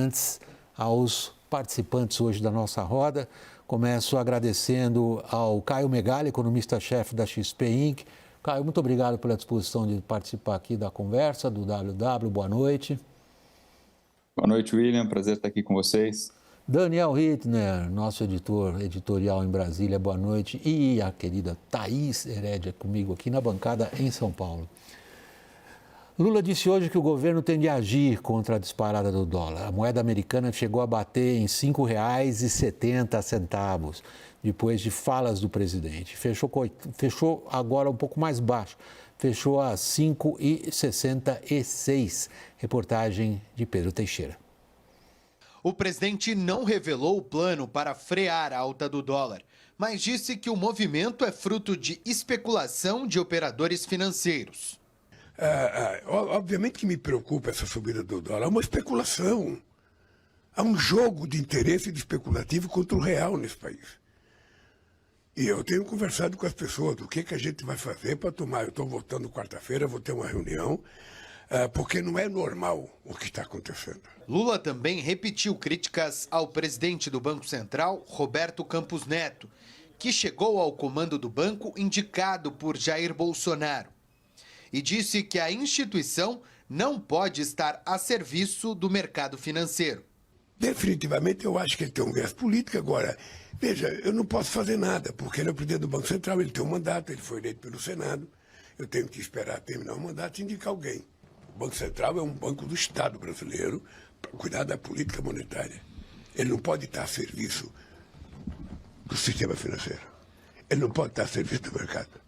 antes aos participantes hoje da nossa roda. Começo agradecendo ao Caio Megali, economista-chefe da XP Inc. Caio, muito obrigado pela disposição de participar aqui da conversa do WW. Boa noite. Boa noite, William. Prazer estar aqui com vocês. Daniel Hittner, nosso editorial em Brasília, boa noite. E a querida Thaís Herédia comigo aqui na bancada em São Paulo. Lula disse hoje que o governo tem de agir contra a disparada do dólar. A moeda americana chegou a bater em R$ 5,70, depois de falas do presidente. Fechou agora um pouco mais baixo, fechou a R$ 5,66. Reportagem de Pedro Teixeira. O presidente não revelou o plano para frear a alta do dólar, mas disse que o movimento é fruto de especulação de operadores financeiros. Obviamente que me preocupa essa subida do dólar. É uma especulação. Há um jogo de interesse especulativo contra o real nesse país. E eu tenho conversado com as pessoas do que a gente vai fazer para tomar. Eu estou voltando quarta-feira, vou ter uma reunião, porque não é normal o que está acontecendo. Lula também repetiu críticas ao presidente do Banco Central, Roberto Campos Neto, que chegou ao comando do banco indicado por Jair Bolsonaro. E disse que a instituição não pode estar a serviço do mercado financeiro. Definitivamente eu acho que ele tem um viés político. Agora, veja, eu não posso fazer nada, porque ele é o presidente do Banco Central, ele tem um mandato, ele foi eleito pelo Senado. Eu tenho que esperar terminar o mandato e indicar alguém. O Banco Central é um banco do Estado brasileiro para cuidar da política monetária. Ele não pode estar a serviço do sistema financeiro. Ele não pode estar a serviço do mercado.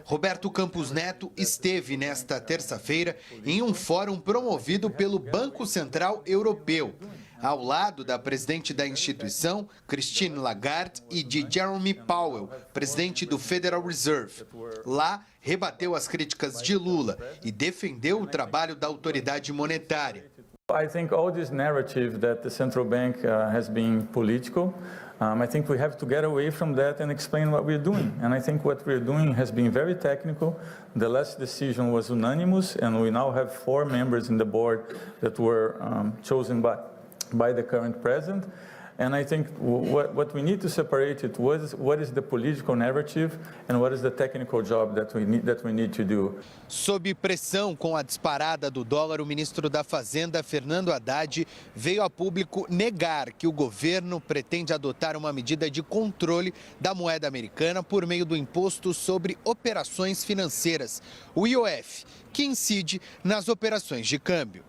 Roberto Campos Neto esteve nesta terça-feira em um fórum promovido pelo Banco Central Europeu, ao lado da presidente da instituição, Christine Lagarde, e de Jerome Powell, presidente do Federal Reserve. Lá, rebateu as críticas de Lula e defendeu o trabalho da autoridade monetária. I think all this narrative that the central bank has been political, I think we have to get away from that and explain what we're doing. And I think what we're doing has been very technical. The last decision was unanimous, and we now have 4 members in the board that were chosen by the current president. And I think what we need to separate it was what is the political narrative and what is the technical job that we need to do. Sob pressão com a disparada do dólar, o ministro da Fazenda, Fernando Haddad, veio a público negar que o governo pretende adotar uma medida de controle da moeda americana por meio do Imposto sobre Operações Financeiras, o IOF, que incide nas operações de câmbio.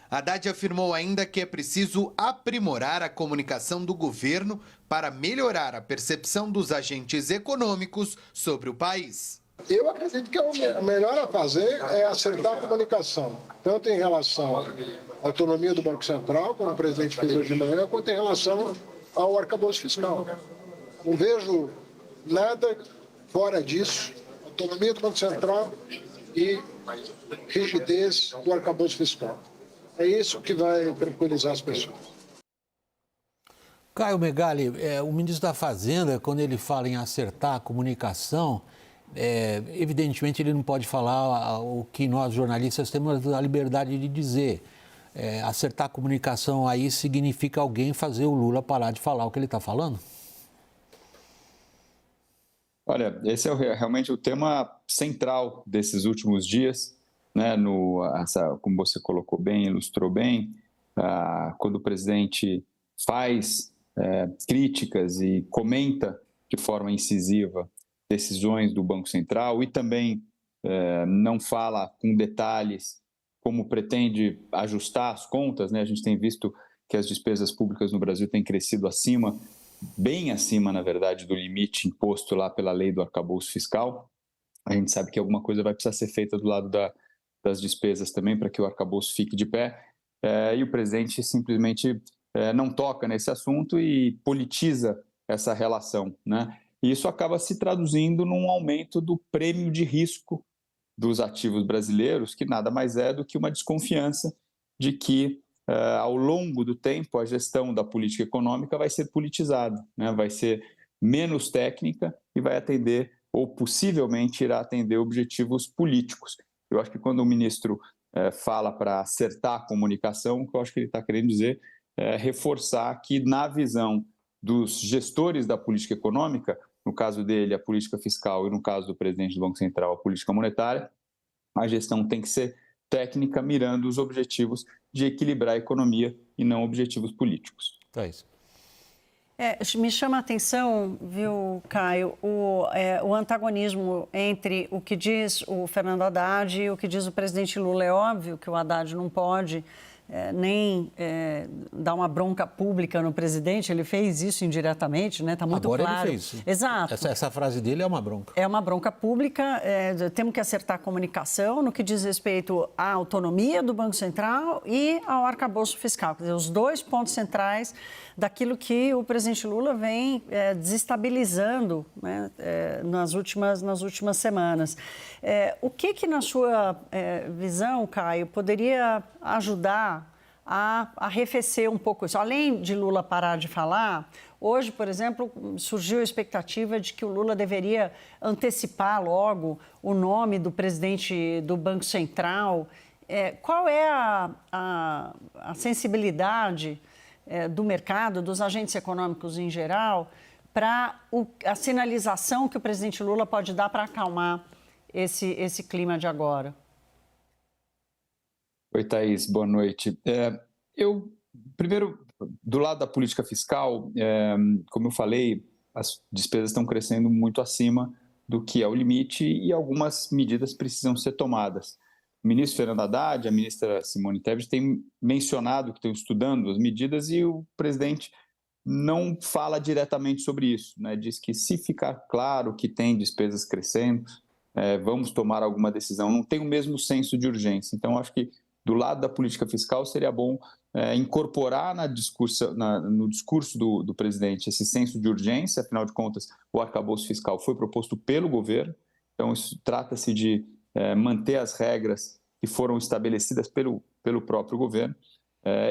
Haddad afirmou ainda que é preciso aprimorar a comunicação do governo para melhorar a percepção dos agentes econômicos sobre o país. Eu acredito que o melhor a fazer é acertar a comunicação, tanto em relação à autonomia do Banco Central, como o presidente fez hoje de manhã, quanto em relação ao arcabouço fiscal. Não vejo nada fora disso, autonomia do Banco Central e rigidez do arcabouço fiscal. É isso que vai tranquilizar as pessoas. Caio Megali, o ministro da Fazenda, quando ele fala em acertar a comunicação, evidentemente ele não pode falar o que nós jornalistas temos a liberdade de dizer. Acertar a comunicação aí significa alguém fazer o Lula parar de falar o que ele está falando? Olha, esse é realmente o tema central desses últimos dias. Né, como você colocou bem, ilustrou bem, quando o presidente faz críticas e comenta de forma incisiva decisões do Banco Central e também não fala com detalhes como pretende ajustar as contas, né? A gente tem visto que as despesas públicas no Brasil têm crescido bem acima, na verdade, do limite imposto lá pela lei do arcabouço fiscal. A gente sabe que alguma coisa vai precisar ser feita do lado das despesas também, para que o arcabouço fique de pé, e o presidente simplesmente não toca nesse assunto e politiza essa relação, né? E isso acaba se traduzindo num aumento do prêmio de risco dos ativos brasileiros, que nada mais é do que uma desconfiança de que, ao longo do tempo, a gestão da política econômica vai ser politizada, né? Vai ser menos técnica e vai atender, ou possivelmente irá atender, objetivos políticos. Eu acho que quando o ministro fala para acertar a comunicação, o que eu acho que ele está querendo dizer reforçar que, na visão dos gestores da política econômica, no caso dele, a política fiscal, e no caso do presidente do Banco Central, a política monetária, a gestão tem que ser técnica, mirando os objetivos de equilibrar a economia e não objetivos políticos. É isso. Me chama a atenção, viu, Caio, o antagonismo entre o que diz o Fernando Haddad e o que diz o presidente Lula. É óbvio que o Haddad não pode nem dar uma bronca pública no presidente, ele fez isso indiretamente, né? Está muito Agora claro. ele fez. Exato. Essa frase dele é uma bronca. É uma bronca pública, temos que acertar a comunicação no que diz respeito à autonomia do Banco Central e ao arcabouço fiscal, quer dizer, os dois pontos centrais daquilo que o presidente Lula vem desestabilizando, né, nas últimas semanas. O que na sua visão, Caio, poderia ajudar a arrefecer um pouco isso? Além de Lula parar de falar, hoje, por exemplo, surgiu a expectativa de que o Lula deveria antecipar logo o nome do presidente do Banco Central. Qual é a sensibilidade do mercado, dos agentes econômicos em geral, para a sinalização que o presidente Lula pode dar para acalmar esse clima de agora? Oi, Thaís, boa noite. Primeiro, do lado da política fiscal, como eu falei, as despesas estão crescendo muito acima do que é o limite e algumas medidas precisam ser tomadas. O ministro Fernando Haddad, a ministra Simone Tebet têm mencionado que estão estudando as medidas e o presidente não fala diretamente sobre isso, né? Diz que se ficar claro que tem despesas crescendo, vamos tomar alguma decisão. Não tem o mesmo senso de urgência. Então, acho que do lado da política fiscal seria bom incorporar no discurso do presidente esse senso de urgência. Afinal de contas, o arcabouço fiscal foi proposto pelo governo, então isso trata-se de manter as regras que foram estabelecidas pelo próprio governo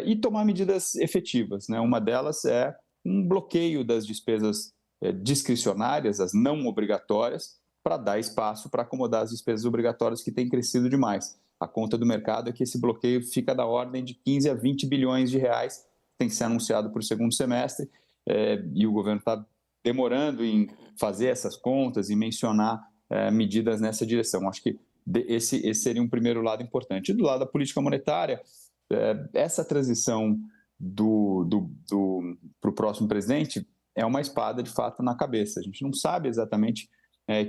e tomar medidas efetivas, né? Uma delas é um bloqueio das despesas discricionárias, as não obrigatórias, para dar espaço para acomodar as despesas obrigatórias que têm crescido demais. A conta do mercado é que esse bloqueio fica da ordem de 15 a 20 bilhões de reais, tem que ser anunciado para o segundo semestre, e o governo está demorando em fazer essas contas e mencionar medidas nessa direção. Acho que esse seria um primeiro lado importante. E do lado da política monetária, essa transição para o próximo presidente é uma espada, de fato, na cabeça. A gente não sabe exatamente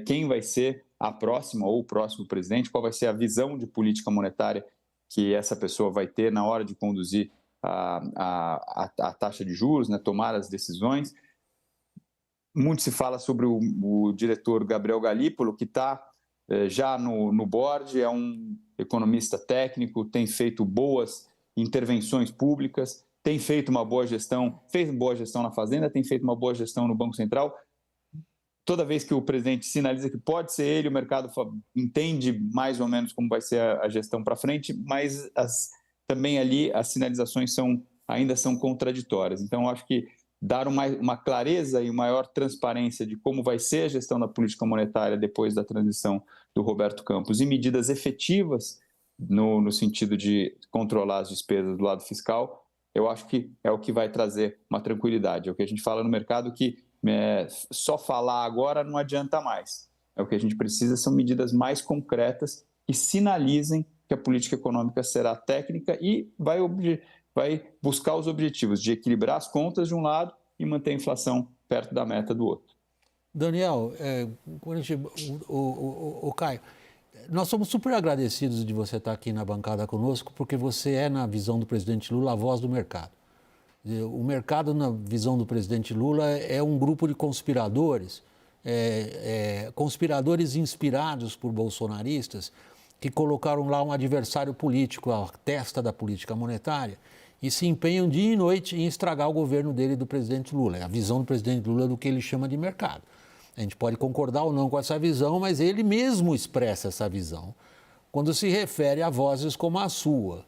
quem vai ser a próxima ou o próximo presidente, qual vai ser a visão de política monetária que essa pessoa vai ter na hora de conduzir a taxa de juros, né, tomar as decisões. Muito se fala sobre o diretor Gabriel Galípolo, que está já no board, é um economista técnico, tem feito boas intervenções públicas, tem feito uma boa gestão, fez uma boa gestão na Fazenda, tem feito uma boa gestão no Banco Central. Toda vez que o presidente sinaliza que pode ser ele, o mercado entende mais ou menos como vai ser a gestão para frente, mas também ali as sinalizações ainda são contraditórias. Então, acho que dar uma clareza e maior transparência de como vai ser a gestão da política monetária depois da transição do Roberto Campos e medidas efetivas no sentido de controlar as despesas do lado fiscal, eu acho que é o que vai trazer uma tranquilidade. É o que a gente fala no mercado que só falar agora não adianta mais. O que a gente precisa são medidas mais concretas que sinalizem que a política econômica será técnica e vai buscar os objetivos de equilibrar as contas de um lado e manter a inflação perto da meta do outro. Daniel, o Caio, nós somos super agradecidos de você estar aqui na bancada conosco, porque você é, na visão do presidente Lula, a voz do mercado. O mercado, na visão do presidente Lula, é um grupo de conspiradores, conspiradores inspirados por bolsonaristas, que colocaram lá um adversário político à testa da política monetária e se empenham dia e noite em estragar o governo dele e do presidente Lula. É a visão do presidente Lula do que ele chama de mercado. A gente pode concordar ou não com essa visão, mas ele mesmo expressa essa visão quando se refere a vozes como a sua,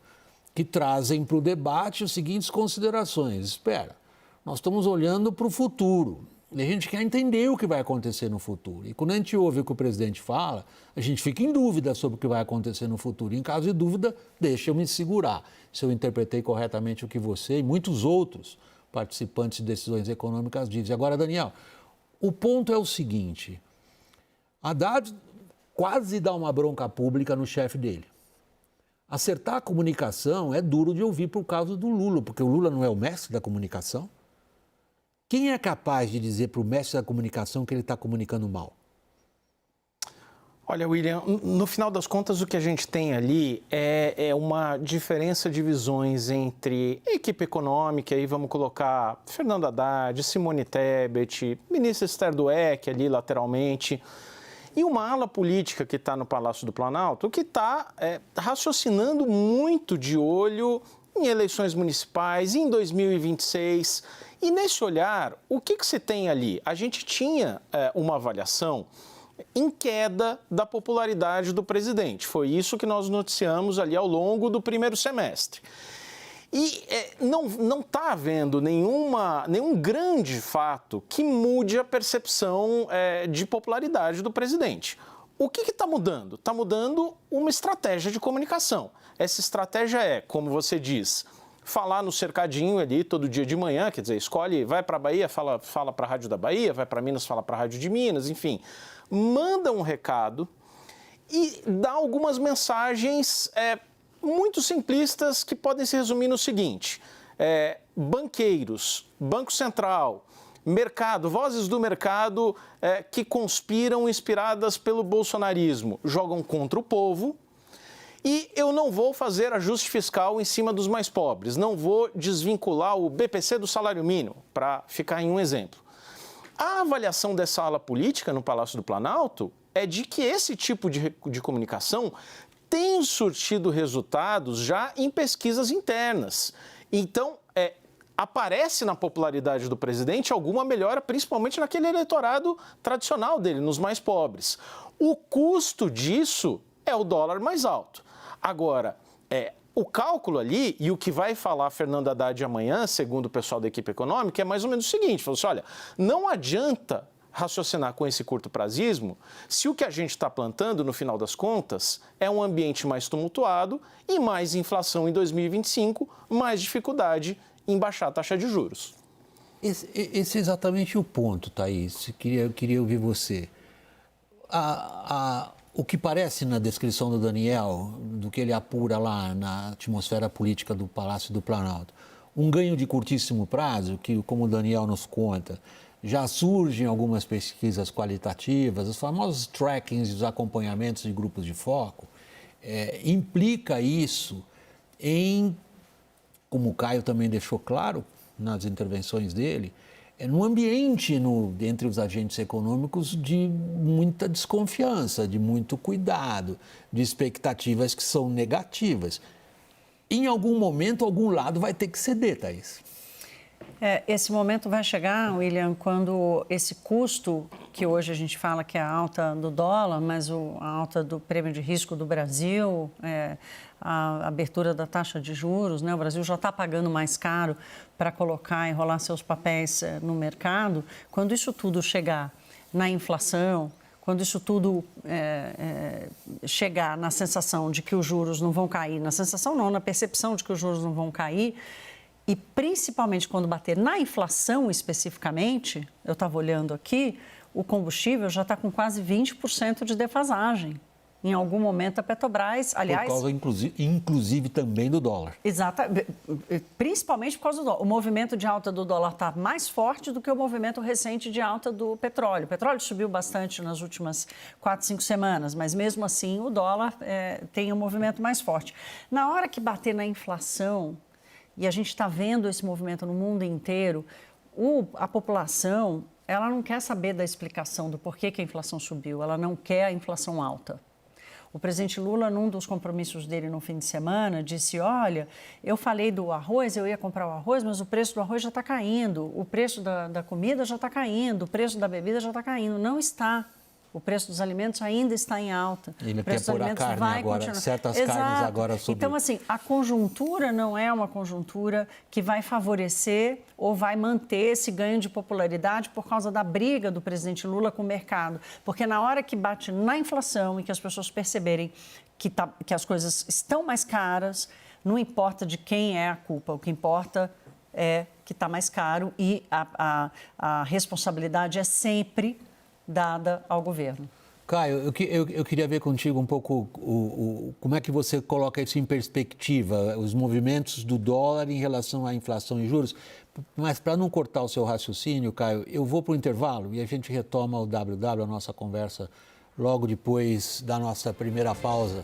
que trazem para o debate as seguintes considerações. Espera, nós estamos olhando para o futuro. E a gente quer entender o que vai acontecer no futuro. E quando a gente ouve o que o presidente fala, a gente fica em dúvida sobre o que vai acontecer no futuro. Em caso de dúvida, deixa eu me segurar. Se eu interpretei corretamente o que você e muitos outros participantes de decisões econômicas dizem. Agora, Daniel, o ponto é o seguinte. Haddad quase dá uma bronca pública no chefe dele. Acertar a comunicação é duro de ouvir por causa do Lula, porque o Lula não é o mestre da comunicação. Quem é capaz de dizer para o mestre da comunicação que ele está comunicando mal? Olha, William, no final das contas, o que a gente tem ali é uma diferença de visões entre a equipe econômica, aí vamos colocar Fernando Haddad, Simone Tebet, ministro Esther Dweck ali lateralmente, e uma ala política que está no Palácio do Planalto, que está raciocinando muito de olho em eleições municipais, em 2026. E nesse olhar, o que se tem ali? A gente tinha uma avaliação em queda da popularidade do presidente. Foi isso que nós noticiamos ali ao longo do primeiro semestre. E não está havendo nenhum grande fato que mude a percepção de popularidade do presidente. O que está mudando? Está mudando uma estratégia de comunicação. Essa estratégia é, como você diz, falar no cercadinho ali todo dia de manhã, quer dizer, escolhe, vai para a Bahia, fala para a Rádio da Bahia, vai para Minas, fala para a Rádio de Minas, enfim. Manda um recado e dá algumas mensagens muito simplistas que podem se resumir no seguinte: banqueiros, Banco Central, mercado, vozes do mercado que conspiram inspiradas pelo bolsonarismo, jogam contra o povo. E eu não vou fazer ajuste fiscal em cima dos mais pobres, não vou desvincular o BPC do salário mínimo, para ficar em um exemplo. A avaliação dessa ala política no Palácio do Planalto é de que esse tipo de comunicação tem surtido resultados já em pesquisas internas. Então, aparece na popularidade do presidente alguma melhora, principalmente naquele eleitorado tradicional dele, nos mais pobres. O custo disso é o dólar mais alto. Agora, o cálculo ali, e o que vai falar Fernando Haddad amanhã, segundo o pessoal da equipe econômica, é mais ou menos o seguinte: falou assim, olha, não adianta raciocinar com esse curto-prazismo se o que a gente está plantando, no final das contas, é um ambiente mais tumultuado e mais inflação em 2025, mais dificuldade em baixar a taxa de juros. Esse é exatamente o ponto, Thaís. Eu queria ouvir você. O que parece na descrição do Daniel, do que ele apura lá na atmosfera política do Palácio do Planalto, um ganho de curtíssimo prazo, que, como o Daniel nos conta, já surgem algumas pesquisas qualitativas, os famosos trackings e os acompanhamentos de grupos de foco, implica isso em, como o Caio também deixou claro nas intervenções dele, num ambiente entre os agentes econômicos de muita desconfiança, de muito cuidado, de expectativas que são negativas. Em algum momento, algum lado vai ter que ceder, Thaís. Esse momento vai chegar, William, quando esse custo, que hoje a gente fala que é a alta do dólar, mas a alta do prêmio de risco do Brasil, a abertura da taxa de juros, né? O Brasil já está pagando mais caro para colocar e rolar seus papéis no mercado. Quando isso tudo chegar na inflação, quando isso tudo chegar na sensação de que os juros não vão cair, na sensação não, na percepção de que os juros não vão cair, e principalmente quando bater na inflação especificamente, eu estava olhando aqui, o combustível já está com quase 20% de defasagem. Em algum momento a Petrobras, aliás... Por causa, inclusive, também do dólar. Exato, principalmente por causa do dólar. O movimento de alta do dólar está mais forte do que o movimento recente de alta do petróleo. O petróleo subiu bastante nas últimas 4, 5 semanas, mas mesmo assim o dólar tem um movimento mais forte. Na hora que bater na inflação, e a gente está vendo esse movimento no mundo inteiro, a população, ela não quer saber da explicação do porquê que a inflação subiu, ela não quer a inflação alta. O presidente Lula, num dos compromissos dele no fim de semana, disse, olha, eu falei do arroz, eu ia comprar o arroz, mas o preço do arroz já está caindo, o preço da comida já está caindo, o preço da bebida já está caindo. Não está. O preço dos alimentos ainda está em alta. Ele o quer preço dos pôr a alimentos carne vai agora, continuar. certas Exato. carnes agora subindo. Então, assim, a conjuntura não é uma conjuntura que vai favorecer ou vai manter esse ganho de popularidade por causa da briga do presidente Lula com o mercado. Porque na hora que bate na inflação e que as pessoas perceberem que as coisas estão mais caras, não importa de quem é a culpa, o que importa é que está mais caro e a responsabilidade é sempre dada ao governo. Caio, eu queria ver contigo um pouco como é que você coloca isso em perspectiva, os movimentos do dólar em relação à inflação e juros. Mas para não cortar o seu raciocínio, Caio, eu vou para o intervalo e a gente retoma o WW, a nossa conversa, logo depois da nossa primeira pausa.